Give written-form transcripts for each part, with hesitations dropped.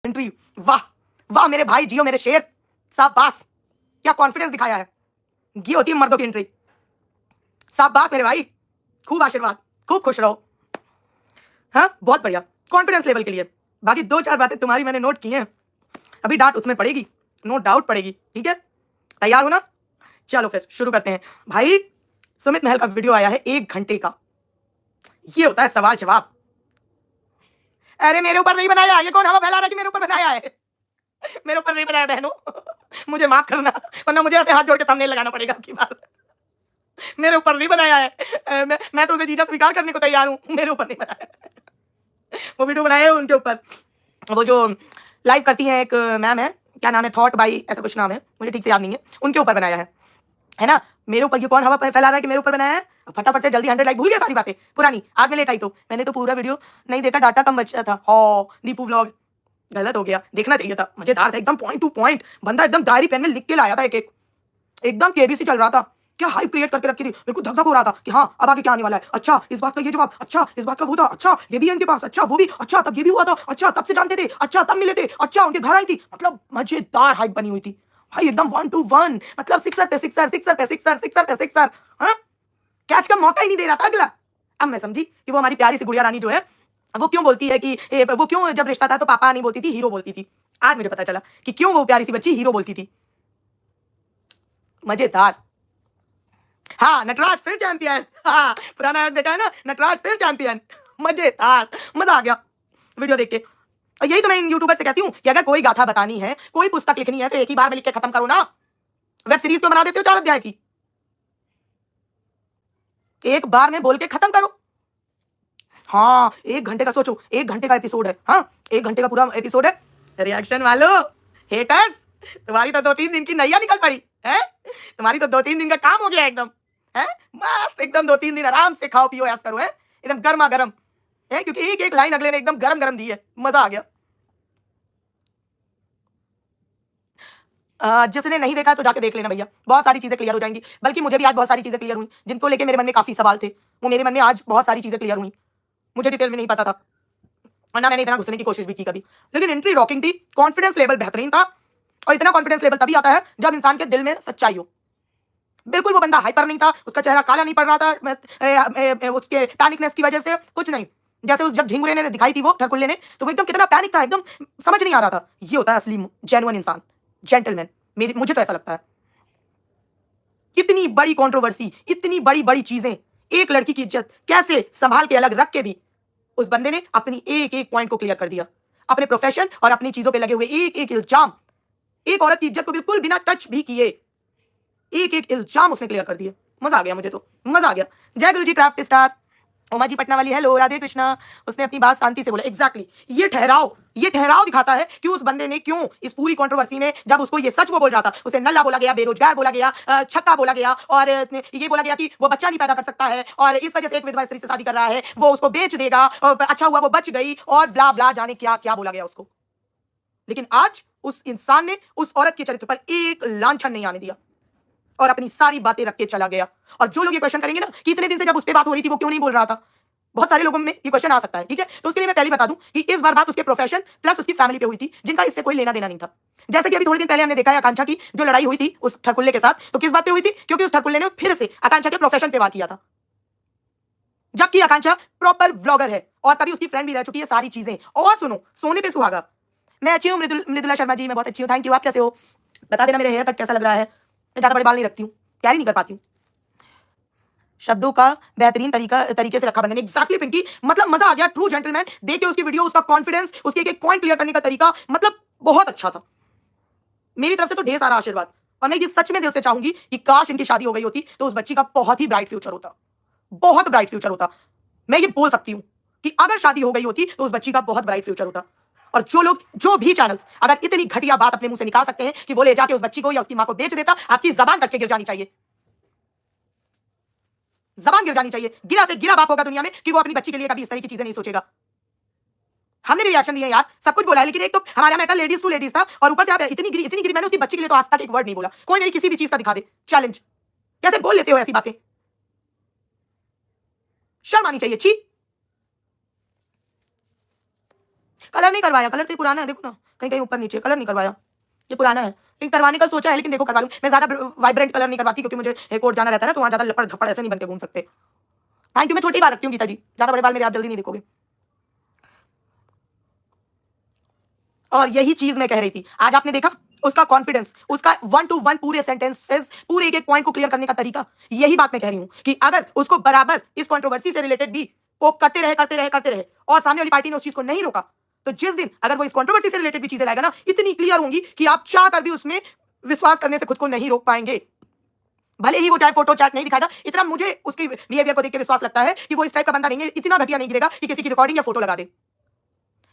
Entry. वाह वाह मेरे भाई, जियो मेरे शेर, शाबाश, क्या कॉन्फिडेंस दिखाया है। ये होती है मर्दों की एंट्री। शाबाश मेरे भाई, खूब आशीर्वाद, खूब खुश रहो। हाँ बहुत बढ़िया, कॉन्फिडेंस लेवल के लिए। बाकी दो चार बातें तुम्हारी मैंने नोट की हैं, अभी डांट उसमें पड़ेगी, नो डाउट पड़ेगी। ठीक है, तैयार हो ना? चलो फिर शुरू करते हैं। भाई सुमित महल का वीडियो आया है 1 घंटे का। ये होता है सवाल जवाब। अरे मेरे ऊपर नहीं बनाया, ये कौन हवा फैला रहा है कि मेरे ऊपर बनाया है? मेरे ऊपर नहीं बनाया बहनों, मुझे माफ करना, वरना मुझे ऐसे हाथ जोड़ के थंबनेल लगाना पड़ेगा आपकी बार। मेरे ऊपर नहीं बनाया है, मैं तो उसे जीजा स्वीकार करने को तैयार हूं, मेरे ऊपर नहीं बनाया। वो वीडियो बनाया है उनके ऊपर, वो जो लाइव करती हैं, एक मैम है, क्या नाम है, थॉट बाई ऐसा कुछ नाम है, मुझे ठीक से याद नहीं है, उनके ऊपर बनाया है ना। मेरे ऊपर ये कौन हवा फैला रहा है कि मेरे ऊपर बनाया है? फटाफट से जल्दी 100 लाइक, भूल गया सारी बातें पुरानी, आज में लेट आई तो मैंने तो पूरा वीडियो नहीं देखा, डाटा कम बचा था। हो दीपू व्लॉग, गलत हो गया, देखना चाहिए था, मजेदार था एकदम, पॉइंट टू पॉइंट, बंदा एकदम डायरी पेन में लिख के लाया था, एक एक एकदम केबीसी चल रहा था, क्या हाइप क्रिएट करके रखी थी, मेरे को धक धक हो रहा था कि हाँ अब आगे क्या आने वाला है, अच्छा इस बात का ये जवाब, अच्छा इस बात का वो था, अच्छा ये भी है इनके पास, अच्छा वो भी, अच्छा तब ये भी हुआ था, अच्छा तब से जानते थे, अच्छा तब मिले थे, अच्छा उनके घर आई थी, मतलब मजेदार हाइप बनी हुई थी भाई, एकदम 1 to 1, मतलब सिक्सर पे सिक्सर, सिक्सर पे सिक्सर, सिक्सर पे सिक्सर, हाँ कैच का मौका ही नहीं दे रहा था अगला। अब मैं समझी कि वो हमारी प्यारी सी गुड़िया रानी जो है, वो क्यों बोलती है कि वो क्यों जब रिश्ता था तो पापा नहीं बोलती थी, हीरो बोलती थी। आज मुझे पता चला कि क्यों वो प्यारी सी बच्ची हीरो बोलती थी। मजेदार। हाँ नटराज फिर चैंपियन, हाँ पुराना देखा है ना, नटराज फिर चैंपियन, मजेदार, मजा आ गया वीडियो देख के। और यही तो मैं इन यूट्यूबर से कहती हूँ कि अगर कोई गाथा बतानी है, कोई पुस्तक लिखनी है, तो एक ही बार में लिख के खत्म करो ना। वेब सीरीज तो बना देते हो 4 अध्याय की, एक बार में बोल के खत्म करो। हाँ 1 घंटे का सोचो, 1 घंटे का एपिसोड है, हाँ 1 घंटे का पूरा एपिसोड है। रिएक्शन वालों, हेटर्स, तुम्हारी तो 2-3 दिन की नैया निकल पड़ी है, तुम्हारी तो 2-3 दिन का काम हो गया एकदम है, मस्त एकदम 2-3 दिन आराम से खाओ पियो ऐस करो है, एकदम गर्मा गर्म है, क्योंकि एक एक लाइन अगले ने एकदम गरम गरम दी है, मजा आ गया। जिसने नहीं देखा तो जाके देख लेना भैया, बहुत सारी चीजें क्लियर हो जाएंगी, बल्कि मुझे भी आज बहुत सारी चीजें क्लियर हुई, जिनको लेके मेरे मन में काफी सवाल थे, वो मेरे मन में आज बहुत सारी चीजें क्लियर हुई, मुझे डिटेल में नहीं पता था, और ना मैंने इतना घुसने की कोशिश भी की कभी, लेकिन एंट्री रॉकिंग थी, कॉन्फिडेंस लेवल बेहतरीन था। और इतना कॉन्फिडेंस लेवल तभी आता है जब इंसान के दिल में सच्चाई हो। बिल्कुल वो बंदा हाइपर नहीं था, उसका चेहरा काला नहीं पड़ रहा था उसके पैनिकनेस की वजह से, कुछ नहीं, जैसे उस जब झिंगुरे ने दिखाई थी वो ठरकुल्ले ने, तो वो एकदम कितना पैनिक था, एकदम समझ नहीं आ रहा था। ये होता है असली जेन्युइन इंसान, जेंटलमैन, मेरी मुझे तो ऐसा लगता है। इतनी बड़ी कंट्रोवर्सी, इतनी बड़ी बड़ी चीजें, एक लड़की की इज्जत कैसे संभाल के अलग रख के भी उस बंदे ने अपनी एक एक पॉइंट को क्लियर कर दिया, अपने प्रोफेशन और अपनी चीजों पे लगे हुए एक एक इल्जाम, एक औरत की इज्जत को बिल्कुल बिना टच भी किए एक एक इल्जाम उसने क्लियर कर दिए। मजा आ गया, मुझे तो मजा आ गया। जय गुरु जी क्राफ्ट स्टार, ओमा जी पटना वाली, हेलो राधे कृष्णा, उसने अपनी बात शांति से बोला। एग्जैक्टली ये ठहराव दिखाता है कि उस बंदे ने क्यों इस पूरी कंट्रोवर्सी में, जब उसको ये सच वो बोल रहा था, उसे नल्ला बोला गया, बेरोजगार बोला गया, छक्का बोला गया, और ये बोला गया कि वो बच्चा नहीं पैदा कर सकता है और इस वजह से एक विधवा स्त्री से शादी कर रहा है, वो उसको बेच देगा, और अच्छा हुआ वो बच गई, और ब्ला ब्ला जाने क्या क्या बोला गया उसको। लेकिन आज उस इंसान ने उस औरत के चरित्र पर एक लांछन नहीं आने दिया और अपनी सारी बातें रख के चला गया। और जो लोग ये क्वेश्चन करेंगे ना कि इतने दिन से जब उस पर बात हो रही थी वो क्यों नहीं बोल रहा था, बहुत सारे लोगों में ये क्वेश्चन आ सकता है, ठीक है, तो उसके लिए मैं पहले बता दूं कि इस बार बात उसके प्रोफेशन प्लस उसकी फैमिली पे हुई थी, जिनका इससे कोई लेना देना नहीं था। जैसे कि अभी थोड़े दिन पहले हमने देखा है आकांक्षा की जो लड़ाई हुई थी उस ठरकुल्ले के साथ, तो किस बात पे हुई थी? क्योंकि उस ठरकुल्ले ने फिर से आकांक्षा के प्रोफेशन पे वार किया था, जबकि आकांक्षा प्रॉपर व्लॉगर है और कभी उसकी फ्रेंड भी रह चुकी है, सारी चीजें। और सुनो, सोने पे सुहागा, मैं अच्छी हूँ मृदुला शर्मा जी, मैं बहुत अच्छी हूँ, थैंक यू। आप कैसे हो? बता देना मेरे हेयर कट कैसा लग रहा है, मैं ज्यादा बड़े बाल नहीं रखती हूँ, कैरी नहीं कर पाती हूँ। शब्दों का बेहतरीन तरीके से रखा बंदे ने, एग्जैक्टली पिंकी, मतलब मजा आ गया, ट्रू जेंटलमैन। देख के उसकी वीडियो, उसका कॉन्फिडेंस, उसके एक एक पॉइंट क्लियर करने का तरीका, मतलब बहुत अच्छा था। मेरी तरफ से तो ढेर सारा आशीर्वाद, और मैं ये सच में दिल से चाहूंगी कि काश इनकी शादी हो गई होती तो उस बच्ची का बहुत ही ब्राइट फ्यूचर होता, बहुत ब्राइट फ्यूचर होता। मैं ये बोल सकती हूँ कि अगर शादी हो गई होती तो उस बच्ची का बहुत ब्राइट फ्यूचर होता। और जो लोग, जो भी चैनल्स अगर इतनी घटिया बात अपने मुंह से निकाल सकते हैं कि वो ले जाके उस बच्ची को या उसकी मां को बेच देता, आपकी जबान कट के गिर जानी चाहिए, जबान गिर जानी चाहिए। गिरा से गिरा बाप होगा दुनिया में कि वो अपनी बच्ची के लिए कभी इस तरह की चीजें नहीं सोचेगा। हमने भी रिएक्शन दिए यार, सब कुछ बोला है, लेकिन एक तो हमारा मैटर लेडीज टू लेडीज था, और ऊपर से आप इतनी गिरी, मैंने उसकी बच्ची के लिए तो आज तक एक वर्ड नहीं बोला। कोई मेरी किसी भी चीज का दिखा दे चैलेंज, कैसे बोल लेते हो ऐसी बातें, शर्म आनी चाहिए, छी। कलर नहीं करवाया, कलर तो पुराना है, देखो ना कहीं कहीं ऊपर नीचे, कलर नहीं करवाया, ये पुराना है। लेकिन करवाने का सोचा है, लेकिन देखो करवा लूँ। मैं ज्यादा वाइब्रेंट कलर नहीं करवाती क्योंकि मुझे कोर्ट जाना रहता है ना, तो वहाँ ज्यादा लपड़ धपड़ ऐसे नहीं बन के घूम सकते। Thank you. मैं छोटी बाल रखती हूँ गीता जी, ज्यादा बड़े बाल मेरे आप जल्दी नहीं देखोगे। और यही चीज मैं कह रही थी, आज आपने देखा उसका कॉन्फिडेंस, उसका 1 to 1 पूरे सेंटेंसेस, पूरे एक एक पॉइंट को क्लियर करने का तरीका। यही बात मैं कह रही हूं कि अगर उसको बराबर इस कंट्रोवर्सी से रिलेटेड भी पोक करते रहे और सामने वाली पार्टी ने उस चीज को नहीं रोका, तो जिस दिन अगर वो इस कंट्रोवर्सी से रिलेटेड भी चीजें लाएगा ना, इतनी क्लियर होंगी कि आप चाह कर भी उसमें विश्वास करने से खुद को नहीं रोक पाएंगे। भले ही वो चाहे फोटो चैट नहीं दिखाएगा, इतना मुझे उसकी बिहेवियर को देख के विश्वास लगता है कि वो इस टाइप का बंदा नहीं है, इतना घटिया नहीं गिरेगा कि किसी की रिकॉर्डिंग या फोटो लगा दे।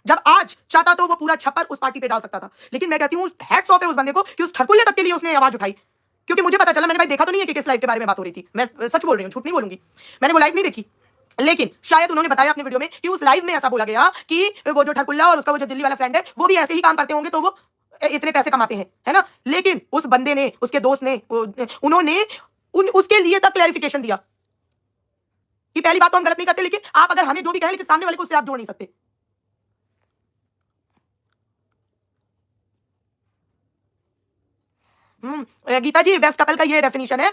जब आज चाहता तो वो पूरा छप्पर उस पार्टी पे डाल सकता था, लेकिन मैं कहती हूँ हैट्स ऑफ है उस बंदे को कि उस ठरकुल्ले तक के लिए उसने आवाज उठाई। क्योंकि मुझे पता चला, मैंने भाई देखा तो नहीं है कि किस लाइव के बारे में बात हो रही थी, मैं सच बोल रही हूँ, झूठ नहीं बोलूंगी, मैंने वो लाइव नहीं देखी, लेकिन शायद उन्होंने बताया अपने वीडियो में कि उस लाइव में ऐसा बोला गया कि वो जो ठरकुल्ला और उसका वो जो दिल्ली वाला फ्रेंड है, वो भी ऐसे ही काम करते होंगे, तो वो इतने पैसे कमाते हैं, है ना। लेकिन उस बंदे ने, उसके दोस्त ने, उन्होंने उसके लिए तक क्लैरिफिकेशन दिया कि पहली बात तो हम गलत नहीं करते, लेकिन आप अगर हमें जो भी कहें, लेकिन सामने वाले को उससे आप जोड़ नहीं सकते। गीता जी, बेस्ट कपल का ये डेफिनेशन है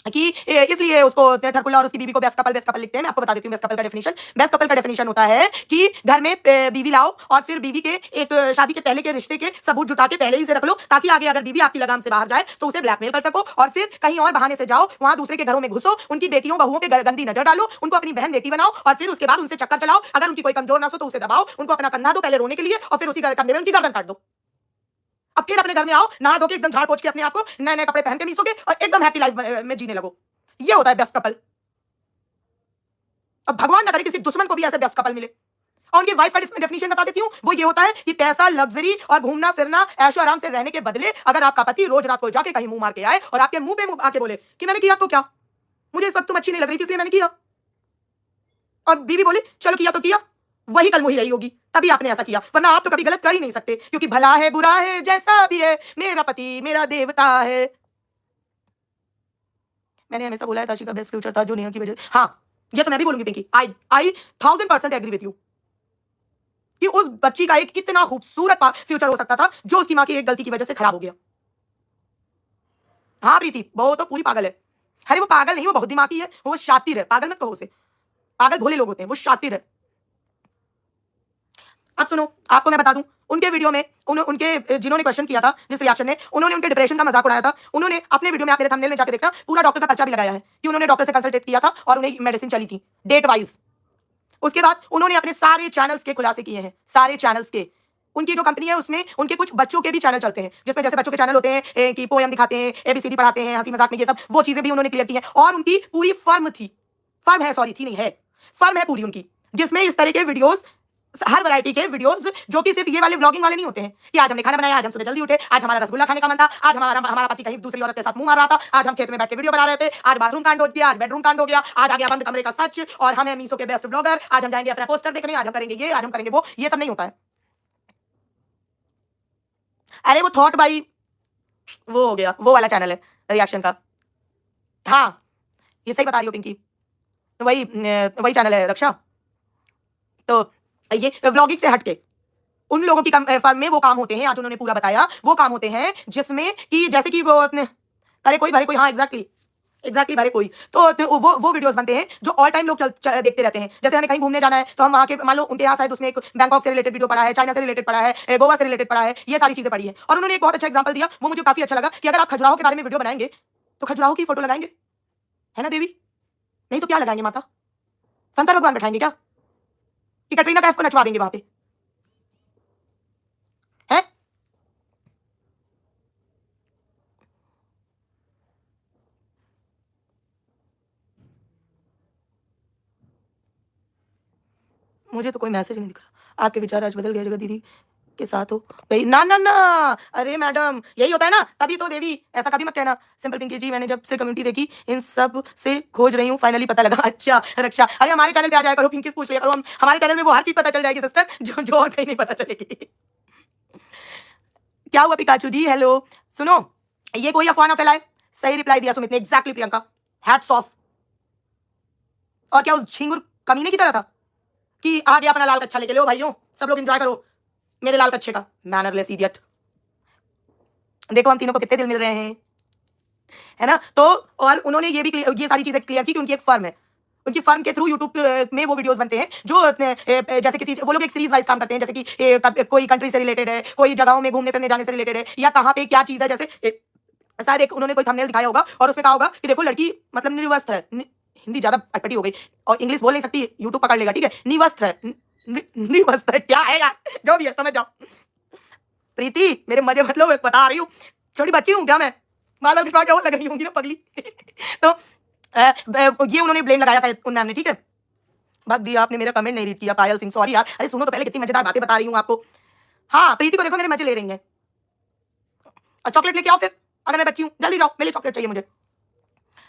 कि इसलिए उसको ठरकुल्ला और उसकी बीवी को बेस्ट कपल लिखते हैं। मैं आपको बता देती हूँ बेस्ट कपल का डेफिनेशन। बेस्ट कपल का डेफिनेशन होता है कि घर में बीवी लाओ और फिर बीवी के एक शादी के पहले के रिश्ते के सबूत जुटा के पहले ही से रख लो, ताकि आगे अगर बीवी आपकी लगाम से बाहर जाए तो उसे ब्लैकमेल कर सको, और फिर कहीं और बहाने से जाओ, वहां दूसरे के घरों में घुसो, उनकी बेटियों बहुओं पे गंदी नजर डालो, उनको अपनी बहन बेटी बनाओ, और फिर उसके बाद उनसे चक्कर चलाओ, अगर उनकी कोई कमजोर ना हो तो उसे दबाओ, उनको अपना कंधा दो पहले रोने के लिए, और फिर उसी कंधे में उनकी गर्दन काट दो। अब फिर अपने घर में आओ, नहा धो के एकदम झाड़ पोंछ के अपने आप को नए नए कपड़े पहन के मिसोगे और एकदम हैप्पी लाइफ में जीने लगो। ये होता है बेस्ट कपल। अब भगवान ना करे किसी दुश्मन को भी ऐसे बेस्ट कपल मिले। और उनकी वाइफ का डेफिनेशन बता देती हूँ, वो ये होता है कि पैसा, लग्जरी और घूमना फिरना, ऐशो आराम से रहने के बदले अगर आपका पति रोज रात को जाके कहीं मुंह मार के आए और आपके मुंह पे मुंह आके बोले कि मैंने किया तो क्या, मुझे इस वक्त तुम अच्छी नहीं लग रही थी इसलिए मैंने किया, और बीवी बोले चलो किया तो किया, वही कल मुही रही होगी, तभी आपने ऐसा किया, वरना आप तो कभी गलत कर ही नहीं सकते, क्योंकि भला है बुरा है जैसा भी है, मेरा पति मेरा देवता है। मैंने हमेशा बोला है ताशी का बेस्ट फ्यूचर था जो नेहा की वजह। हाँ, ये तो मैं भी बोलूंगी पिंकी, आई 1000% एग्री विद यू कि उस बच्ची का एक इतना खूबसूरत फ्यूचर हो सकता था जो उसकी माँ की एक गलती की वजह से खराब हो गया। हाँ प्रीति, वो तो पूरी पागल है। अरे वो पागल नहीं, वो बहुत दिमागी है, वो शातिर है, पागल मत कहो उसे, पागल भोले लोग होते हैं, वो शातिर है। अब सुनो, आपको मैं बता दूं, उनके वीडियो में उनके जिन्होंने क्वेश्चन किया था, जिस रिएक्शन ने, उन्होंने उनके डिप्रेशन का मजाक उड़ाया था। उन्होंने अपने वीडियो में, आप मेरे थंबनेल में जाके देखना, पूरा डॉक्टर का पर्चा भी लगाया है कि उन्होंने डॉक्टर से कंसल्टेट किया था और उन्हें मेडिसिन चली थी डेट वाइज। उसके बाद उन्होंने अपने सारे चैनल्स के खुलासे किए हैं, सारे चैनल्स के। उनकी जो कंपनी है उसमें उनके कुछ बच्चों के भी चैनल चलते हैं, जिसमें जैसे बच्चों के चैनल होते हैं कि पोएम दिखाते हैं, एबीसीडी पढ़ाते हैं, हंसी मजाक में, ये सब वो चीजें भी उन्होंने क्लियर की हैं। और उनकी पूरी फर्म है, सॉरी थी नहीं है, फर्म है पूरी उनकी, जिसमें इस तरह के वीडियोस, हर वैरायटी के वीडियोस, जो कि सिर्फ ये वाले व्लॉगिंग वाले नहीं होते हैं कि आज हमने खाना बनाया, आज हम सुबह जल्दी उठे, आज हमारा रसगुल्ला खाने का मन था, आज हमारा पति कहीं दूसरी औरत के साथ मुंह मार रहा था, आज हम खेत में बैठ के वीडियो बना रहे थे, आज बाथरूम कांड हो गया, आज बेडरूम कांड हो गया, आज आ गया बंद कमरे का सच, और हम हैं मीशो के बेस्ट व्लॉगर, आज हम जाएंगे अपना पोस्टर देखने, आज हम करेंगे ये, आज हम करेंगे वो। ये सब नहीं होता है। अरे वो थॉट बाई, वो हो गया, वो वाला चैनल है रिएक्शन का। हाँ, ये सही बता रही हो पिंकी, वही चैनल है रक्षा। तो ये व्लॉगिंग से हटके उन लोगों की फर्म में वो काम होते हैं, आज उन्होंने पूरा बताया, वो काम होते हैं जिसमें कि जैसे कि वो करे कोई भरे कोई, हाँ एग्जैक्टली भरे कोई, तो वो वीडियोस बनते हैं जो ऑल टाइम लोग देखते रहते हैं। जैसे हमें कहीं घूमने जाना है तो हम वहाँ के, मान लो उनके यहाँ शायद उसने एक बैंकॉक से रिलेटेड वीडियो पढ़ा है, चाइना से रिलेटेड पढ़ा है, गोवा से रिलेटेड पढ़ा है, ये सारी चीजें पढ़ी है। और उन्होंने एक बहुत अच्छा एग्जाम्पल दिया, वो मुझे काफी अच्छा लगा कि अगर आप खजुराहो के बारे में वीडियो बनाएंगे तो खजुराहो की फोटो लगाएंगे, है ना देवी, नहीं तो क्या लगाएंगे माता, शंकर भगवान बैठाएंगे क्या, कि कटरीना कैफ को नचवा देंगे वहां पे, है? मुझे तो कोई मैसेज नहीं दिख रहा। आपके विचार आज बदल गया जगह दीदी के साथ हो गई? ना ना ना, अरे मैडम यही होता है ना, तभी तो देवी, ऐसा कभी मत कहना। सिंपल पिंकी जी, मैंने जब से कम्युनिटी देखी इन सब से खोज रही हूँ, फाइनली पता लगा। अच्छा रक्षा, अरे हमारे चैनल पे आ जाया करो, पिंकी से पूछ लिया करो, हमारे चैनल में वो हर चीज पता चल जाएगी सिस्टर, जो और कहीं नहीं पता चलेगी। क्या हुआ पिकाचू जी, हेलो। सुनो, ये कोई अफवाह ना फैलाए, सही रिप्लाई दिया सुमित ने, एग्जैक्टली प्रियंका, हैट्स ऑफ। और क्या उस झिंगुर कमीने की तरह था कि आ गया अपना लाल कच्छा लेके, लो भाइयों सब लोग एंजॉय करो, मेरे लाल कच्छे का मैनरलेस इडियट। देखो हम तीनों को कितने दिल मिल रहे हैं, है ना। तो और उन्होंने ये सारी चीजें क्लियर की कि उनकी एक फर्म है, उनकी फर्म के थ्रू यूट्यूब में वो वीडियोस बनते हैं जो जैसे किसी वो लोग एक सीरीज वाइज काम करते हैं, जैसे कि कोई कंट्री से रिलेटेड है, कोई जगहों में घूमने फिरने जाने से रिलेटेड है, या कहाँ पे क्या चीज है। जैसे शायद एक उन्होंने कोई थंबनेल दिखाया होगा और उसमें कहा होगा कि देखो लड़की मतलब निर्वस्त्र है, हिंदी ज्यादा अटपटी हो गई और इंग्लिश बोल नहीं सकती, यूट्यूब पकड़ लेगा, ठीक है। निवस्त्र है, निर्वस्त्र है, क्या है यार, जो भी है समझ जाओ। प्रीति मेरे मजे मत लो, बता रही हूँ, छोटी बच्ची हूँ क्या मैं, बाल बाल क्या लग रही होंगी ना पगली। तो ये उन्होंने ब्लेम लगाया शायद उन मैम ने, ठीक है। भग दिया आपने, मेरा कमेंट नहीं रीड किया, पायल सिंह सॉरी यार। अरे सुनो तो पहले, कितनी मजेदार बातें बता रही हूँ आपको। हाँ प्रीति को देखो मेरे मजे ले रही है, और चॉकलेट लेके आओ फिर, अगर मैं बच्ची हूँ जल्दी जाओ, मेरे लिए चॉकलेट चाहिए मुझे।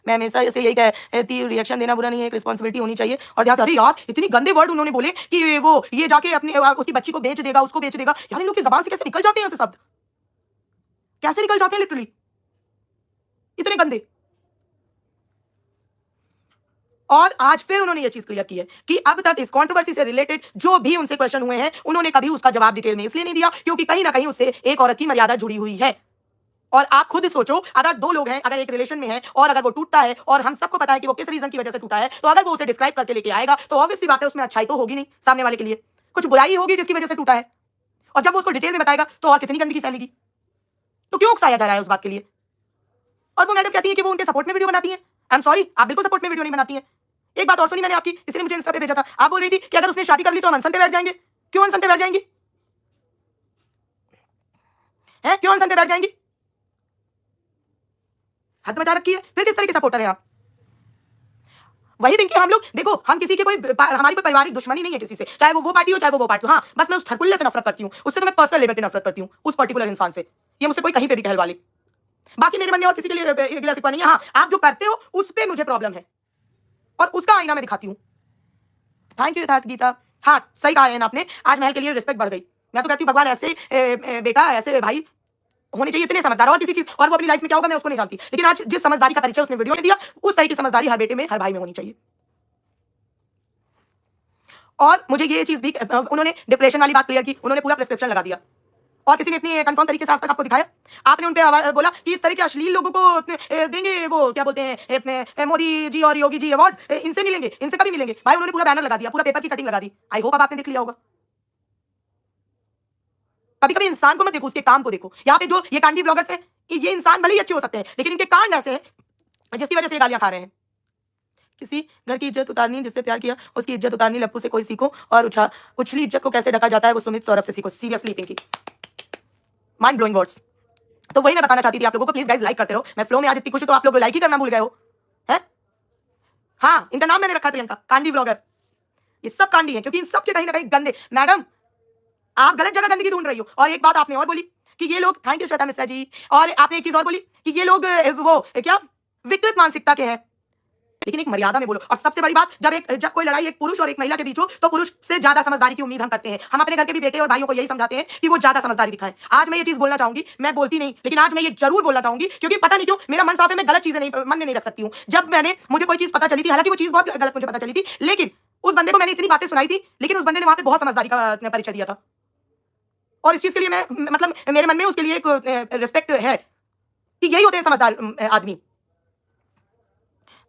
मैं हमेशा ऐसे यही कहती, रिएक्शन देना बुरा नहीं है, एक रिस्पॉन्सिबिलिटी होनी चाहिए। और ध्यान से, अरे यार इतनी गंदे वर्ड उन्होंने बोले कि वो ये जाके अपनी उसकी बच्ची को बेच देगा, उसको बेच देगा। यार इन लोग की जबान से कैसे निकल जाते हैं ऐसे शब्द, कैसे निकल जाते हैं लिटरली, इतने गंदे। और आज फिर उन्होंने ये चीज क्लियर की है कि अब तक इस कंट्रोवर्सी से रिलेटेड जो भी उनसे क्वेश्चन हुए हैं, उन्होंने कभी उसका जवाब डिटेल में इसलिए नहीं दिया क्योंकि कहीं ना कहीं उससे एक औरत की मर्यादा जुड़ी हुई है। और आप खुद सोचो, अगर दो लोग हैं, अगर एक रिलेशन में है और अगर वो टूटता है और हम सबको पता है कि वो किस रीजन की वजह से टूटा है, तो अगर वो उसे डिस्क्राइब करके लेके आएगा तो ऑब्वियस सी बात है उसमें अच्छाई तो होगी नहीं, सामने वाले के लिए कुछ बुराई होगी जिसकी वजह से टूटा है। और जब वो उसको डिटेल में बताएगा तो और कितनी गंदगी फैलेगी। तो क्यों उकसाया जा रहा है उस बात के लिए। और वो मैडम कहती है कि वो उनके सपोर्ट में वीडियो बनाती है। आई एम सॉरी, आप बिल्कुल सपोर्ट में वीडियो नहीं बनाती है। एक बात और सुनी मैंने आपकी, इसलिए मुझे इंस्टा पे भेजा था। आप बोल रही थी कि अगर उसने शादी कर ली तो हम अनशन पे बैठ जाएंगे। क्यों अनशन पे बैठ जाएंगी, हैं क्यों अनशन पे बैठ जाएंगी, हद मचा रखी है। फिर किस तरह के सपोर्टर है आप। वही पिंकी, हम लोग देखो, हम किसी के कोई हमारी कोई पारिवारिक दुश्मनी नहीं है किसी से, चाहे वो पार्टी हो चाहे वो पार्टी हो। हाँ बस मैं उस थरकुल्ले से नफरत करती हूँ, उससे तो मैं पर्सनल लेवल पे नफरत करती हूँ, उस पर्टिकुलर इंसान से। ये मुझसे कोई कहीं पे भी कहलवा ले, बाकी मेरे मन में और किसी के लिए गिला शिकवा नहीं है। हाँ आप जो करते हो उस पर मुझे प्रॉब्लम है और उसका आईना मैं दिखाती हूँ। थैंक यू यथार्थ गीता। हाँ सही कहा है आपने, आज महल के लिए रिस्पेक्ट बढ़ गई। मैं तो कहती हूँ भगवान ऐसे बेटा, ऐसे भाई होने चाहिए, इतने समझदार। और किसी चीज और वो अपनी लाइफ में क्या होगा मैं उसको नहीं जानती, लेकिन आज जिस समझदारी का परिचय उसने वीडियो में दिया, उस तरह की समझदारी हर बेटे में, हर भाई में होनी चाहिए। और मुझे ये चीज भी, उन्होंने डिप्रेशन वाली बात क्लियर की, उन्होंने पूरा प्रिस्क्रिप्शन लगा दिया। और किसी ने इतनी कंफर्म तरीके से आज तक आपको दिखाया। आपने उन पे बोला कि इस तरह के अश्लील लोगों को देंगे वो क्या बोलते हैं अपने मोदी जी और योगी जी अवार्ड, इनसे मिलेंगे, इनसे कभी मिलेंगे। भाई उन्होंने पूरा बैनर लगा दिया, पूरा पेपर की कटिंग लगा दी। आई होप अब आपने देख लिया होगा। कभी कभी इंसान को मत देखो, उसके काम को देखो। यहाँ पे जो ये कांडी ब्लॉगर्स हैं, ये इंसान भले ही अच्छे हो सकते हैं, लेकिन इनके कांड ऐसे हैं जिसकी वजह से गालियां खा रहे हैं। किसी घर की इज्जत उतारनी, जिससे प्यार किया उसकी इज्जत उतारनी, लप्पू से कोई सीखो। और उछली इज्जत को कैसे ढका जाता है वो सुमित सौरभ से सीखो। Seriously Pinky, mind blowing words. तो वही मैं बताना चाहती थी आप लोगों को। प्लीज गाइस लाइक करते रहो। मैं फ्लो में आज इतनी खुश हूं तो आप लोग लाइक ही करना भूल गए हो, है? हाँ इनका नाम मैंने रखा है प्रियंका, कांडी ब्लॉगर। ये सब कांडी है क्योंकि इन सब के कहीं ना कहीं गंदे। मैडम आप गलत जगह गंदगी ढूंढ रही हो। और एक बात आपने और बोली कि ये लोग, थैंक यू श्वेता मिश्रा जी, और आपने एक चीज और बोली कि ये लोग वो क्या विकृत मानसिकता के हैं, लेकिन एक मर्यादा में बोलो। और सबसे बड़ी बात, जब कोई लड़ाई एक पुरुष और एक महिला के बीच हो तो पुरुष से ज्यादा समझदारी की उम्मीद हम करते हैं। हम अपने घर के भी बेटे और भाइयों को यही समझाते हैं कि वो ज्यादा समझदारी दिखाएं। आज मैं ये चीज बोलना चाहूंगी, मैं बोलती नहीं लेकिन आज मैं ये जरूर बोलना चाहूंगी, क्योंकि पता नहीं क्यों मेरा मन साफ है, मैं गलत चीजें नहीं मन में नहीं रख सकती हूँ। जब मुझे कोई चीज पता चली थी, हालांकि वो चीज बहुत गलत मुझे पता चली थी, लेकिन उस बंदे को मैंने इतनी बातें सुनाई थी, लेकिन उस बंदे ने वहां पे बहुत समझदारी का परिचय दिया था। और इस चीज के लिए मैं मतलब मेरे मन में उसके लिए एक रिस्पेक्ट है कि यही होते हैं समझदार आदमी।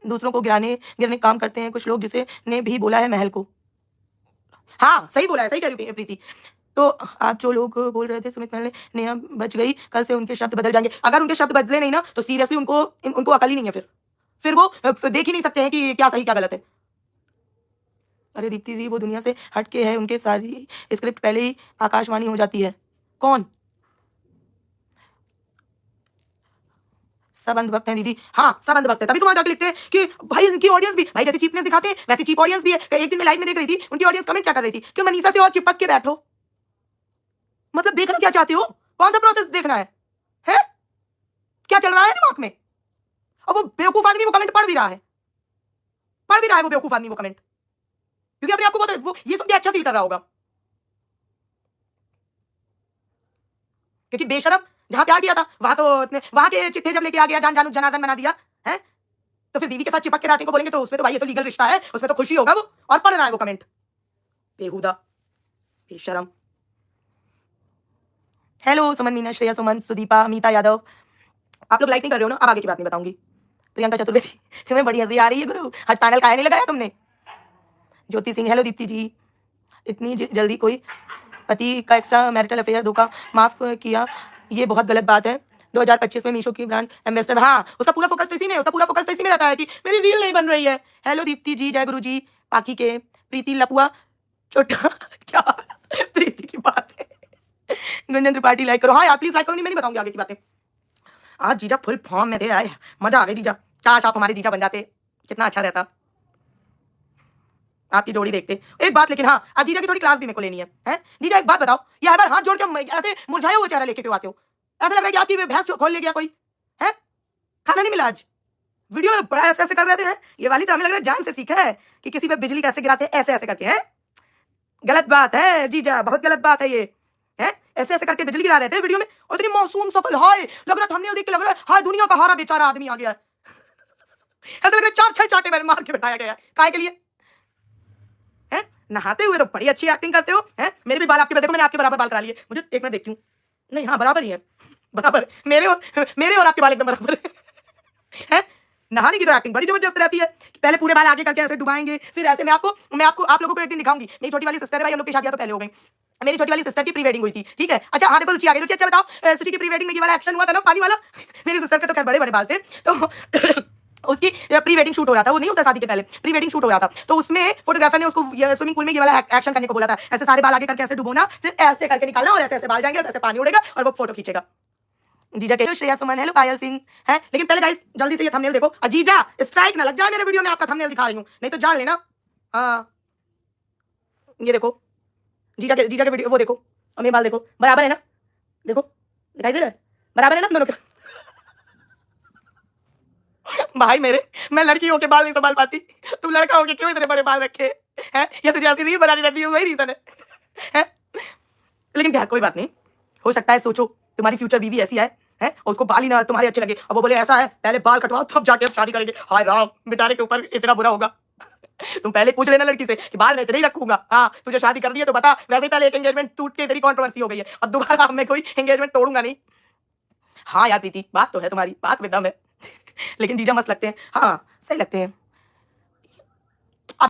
दूसरों को गिरने काम करते हैं कुछ लोग, जिसे ने भी बोला है महल को। हाँ सही बोला है, सही कह रही प्रीति। तो आप जो लोग बोल रहे थे सुमित महल ने नेहा बच गई, कल से उनके शब्द बदल जाएंगे। अगर उनके शब्द बदले नहीं ना तो सीरियसली उनको अकल ही नहीं है। फिर वो देख ही नहीं सकते हैं कि क्या सही क्या गलत है। अरे दीप्ति जी वो दुनिया से हट के है, उनके सारी स्क्रिप्ट पहले ही आकाशवाणी हो जाती है। कौन? सब अंधभक्त हैं दीदी। हाँ सब अंधभक्त है, तभी तुम जाकर लिखते हैं कि भाई इनकी ऑडियंस भी, भाई जैसी चीपनेस दिखाते हैं वैसी चीप ऑडियंस भी है। एक दिन मैं लाइव में देख रही थी, उनकी ऑडियंस कमेंट क्या कर रही थी कि मनीषा से और चिपक के बैठो। मतलब देखना क्या चाहते हो, कौन सा प्रोसेस देखना है? क्या चल रहा है दिमाग में? और वो बेवकूफ आदमी वो कमेंट पढ़ भी रहा है वो बेवकूफ आदमी वो कमेंट, क्योंकि अपने आपको बहुत वो ये सुन के अच्छा फील कर रहा होगा। क्योंकि बेशरम जहां प्यार किया था वहां के चिट्ठे जब लेके आ गया, जान जानू जनार्दन बना दिया है, तो फिर बीवी के साथ चिपक के बैठने को बोलेंगे तो उसमें तो भाई ये तो लीगल रिश्ता है, उसमें तो खुशी होगा वो। और पढ़ रहा है वो कमेंट, बेहुदा बेशरम। हेलो सुमन, मीना, श्रेया, सुमन, सुदीपा, मीता यादव। आप लोग लाइक नहीं कर रहे हो ना, अब आगे की बात नहीं बताऊंगी। प्रियंका चतुर्वेदी, तुम्हें बड़ी हंसी आ रही है गुरु, आज पैनल काहे नहीं लगाया तुमने। ज्योति सिंह, हेलो दीप्ति जी। इतनी जल्दी कोई पति का एक्स्ट्रा मैरिटल अफेयर धोखा माफ किया, ये बहुत गलत बात है। 2025 में मीशो की ब्रांड एम्बेसडर, हाँ उसका पूरा फोकस तो इसी में, उसका पूरा फोकस तो इसी में रहता है कि मेरी रील नहीं बन रही है। हेलो दीप्ति जी, जय गुरु जी। पाकी के प्रीति लपुआ छोटा क्या प्रीति की बात है। गुंजन त्रिपाठी, लाइक करो। हाँ यार प्लीज लाइक करो, नहीं मैं नहीं बताऊंगी आगे की बातें। आज जीजा फुल फॉर्म में थे, आए मजा आ गई जीजा, काश आप हमारे जीजा बन जाते, कितना अच्छा रहता, आपकी जोड़ी देखते। एक बात लेकिन हाँ, आज जीजा की थोड़ी क्लास भी मेरे को लेनी है, हैं? जीजा एक बात बताओ, ये हर बार हाथ जोड़ के ऐसे मुरझाए हुए चेहरा लेके क्यों आते हो? ऐसा लग रहा है कि आपकी भैंस खोल ले गया कोई, है? खाना नहीं मिला आज? वीडियो में बड़ा ऐसे ऐसे कर रहे थे, हैं? ये वाली तो हमें लग रहा है जान से सीखा है कि किसी पे बिजली कैसे गिराते हैं, ऐसे ऐसे करके, हैं? गलत बात है जीजा, बहुत गलत बात है ये, है? ऐसे ऐसे करके बिजली गिरा रहे थे वीडियो में, और इतनी मासूम सकल, हाय लग रहा था, हमने देख के लग रहा है हाय दुनिया का हारा बेचारा आदमी आ गया है। ऐसा लग रहा है 4-6 चांटे मैंने मार के बैठाया गया है, काहे के लिए? हैं? नहाते हुए तो बड़ी अच्छी एक्टिंग करते हो, हैं? मेरे भी बाल आपके, देखो मैंने आपके बराबर बाल करा लिए, मुझे एक मिनट देखती हूँ, नहीं हाँ बराबर ही है, बराबर, मेरे और आपके बाल एकदम बराबर है। नहाने की तो एक्टिंग बड़ी जबरदस्त रहती है, पहले पूरे बाल आगे करके ऐसे डुबाएंगे, फिर ऐसे मैं आपको आप लोगों को एक दिन दिखाऊंगी। मेरी छोटी वाली सिस्टर है भाई, हम लोग की शादियां तो पहले हो गई, मेरी छोटी वाली सिस्टर की प्री वेडिंग हुई थी, ठीक है। अच्छा हाँ देखो रुचि आ गई, रुचि अच्छा बताओ, सुचि की प्री वेडिंग में ये वाला एक्शन हुआ था ना पानी वाला, मेरी सिस्टर के तो खैर बड़े बड़े बाल थे, तो उसकी प्री वेडिंग शूट हो रहा था, वो नहीं होता शादी के पहले, प्री वेडिंग शूट हो रहा था, तो उसमें फोटोग्राफर ने उसको स्विमिंग पूल में ये वाला एक्शन करने को बोला था, ऐसे सारे बाल आगे करके ऐसे डुबोना, फिर ऐसे करके निकालना, और ऐसे ऐसे बाल जाएंगे, ऐसे पानी उड़ेगा और वो फोटो खींचेगा। जीजा के श्रेया सुमन, हेलो पायल सिंह, है लेकिन पहले गाइस जल्दी से ये थंबनेल देखो, जीजा स्ट्राइक ना लग जाए मेरे वीडियो में, आपका थंबनेल दिखा रही हूं, नहीं तो जान लेना। हाँ ये देखो जीजा के वीडियो, वो देखो, और मेरे बाल देखो बराबर है ना, देखो दिखाई दे रहा है, बराबर है ना दोनों के। भाई मेरे, मैं लड़की होके बाल नहीं संभाल पाती, तू लड़का होके क्यों इतने बड़े बाल रखे हैं? या तुझे ऐसी रील बनानी रहती है, वही रीजन है? लेकिन खैर कोई बात नहीं, हो सकता है सोचो तुम्हारी फ्यूचर बीवी ऐसी है और उसको बाल ही ना तुम्हारे अच्छे लगे, अब वो बोले ऐसा है पहले बाल कटवाओ तब जाके हम शादी करेंगे, हाय राम बेचारे के ऊपर इतना बुरा होगा। तुम पहले पूछ लेना लड़की से कि बाल मैं इतने ही रखूंगा, हाँ तुझे शादी करनी है तो बता, वैसे ही पहले एक एंगेजमेंट टूट के तेरी कंट्रोवर्सी हो गई है, अब दोबारा मैं कोई एंगेजमेंट तोड़ूंगा नहीं। हाँ यार प्रीति बात तो है तुम्हारी, बात में दम है। लेकिन जीजा मस्त लगते हैं, हाँ सही लगते हैं।